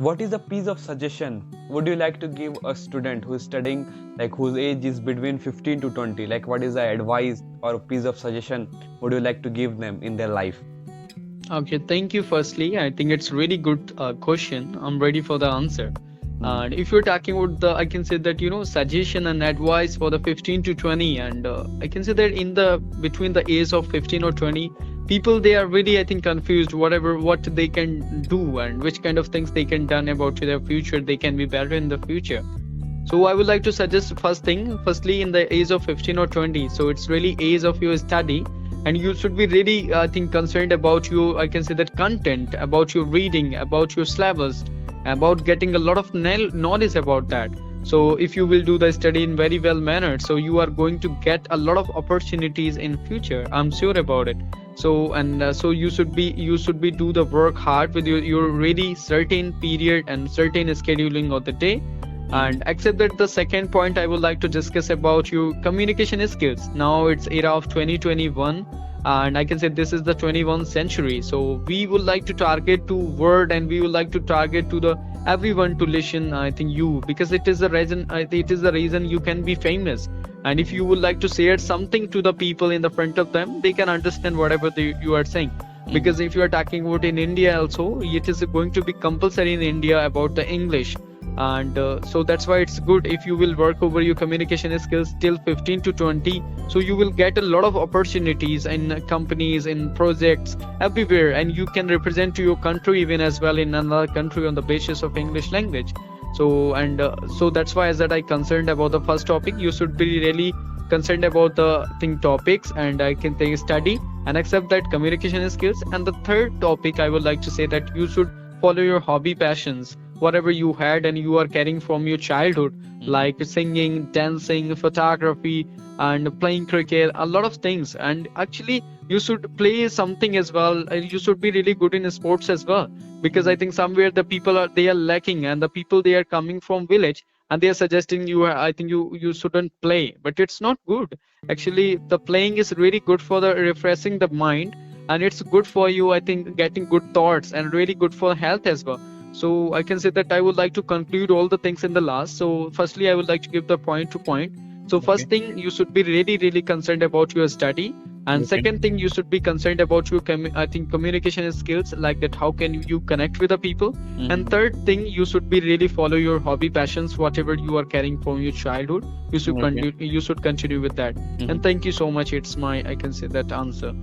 what is a piece of suggestion would you like to give a student who is studying, like whose age is between 15 to 20? Like, what is the advice or a piece of suggestion would you like to give them in their life? Okay, thank you. Firstly, I think it's really good question. I'm ready for the answer. And if you're talking about I can say that suggestion and advice for the 15 to 20, and I can say that in the between the age of 15 or 20, people they are really I think confused what they can do and which kind of things they can done about to their future. They can be better in the future. So I would like to suggest firstly in the age of 15 or 20. So it's really age of your study, and you should be really I think concerned about your I can say that content, about your reading, about your syllabus, about getting a lot of knowledge about that. So if you will do the study in very well mannered, so you are going to get a lot of opportunities in future. I'm sure about it. So so you should be do the work hard with your really certain period and certain scheduling of the day. And except that the second point I would like to discuss about your communication skills. Now it's era of 2021, and I can say this is the 21st century. So we would like to target to word, and we would like to target to the everyone to listen. I think you, because it is the reason. It is the reason you can be famous. And if you would like to share something to the people in the front of them, they can understand whatever you are saying. Because if you are talking about in India also, it is going to be compulsory in India about the English. And so that's why it's good if you will work over your communication skills till 15 to 20. So you will get a lot of opportunities in companies, in projects, everywhere, and you can represent to your country even as well in another country on the basis of English language. So so that's why as that I concerned about the first topic. You should be really concerned about the topics, and I can take study and accept that communication skills. And the third topic I would like to say that you should follow your hobby passions, whatever you had and you are carrying from your childhood, like singing, dancing, photography, and playing cricket, a lot of things. And actually you should play something as well. You should be really good in sports as well, because I think somewhere the people they are lacking, and the people they are coming from village, and they are suggesting you I think you shouldn't play, but it's not good. Actually the playing is really good for the refreshing the mind, and it's good for you I think getting good thoughts, and really good for health as well. So I can say that I would like to conclude all the things in the last. So firstly I would like to give the point to point. So first thing, you should be really concerned about your study, and second thing, you should be concerned about your communication skills, like that how can you connect with the people. And third thing, you should be really follow your hobby passions, whatever you are carrying from your childhood. You should continue with that. And thank you so much. It's my I can say that answer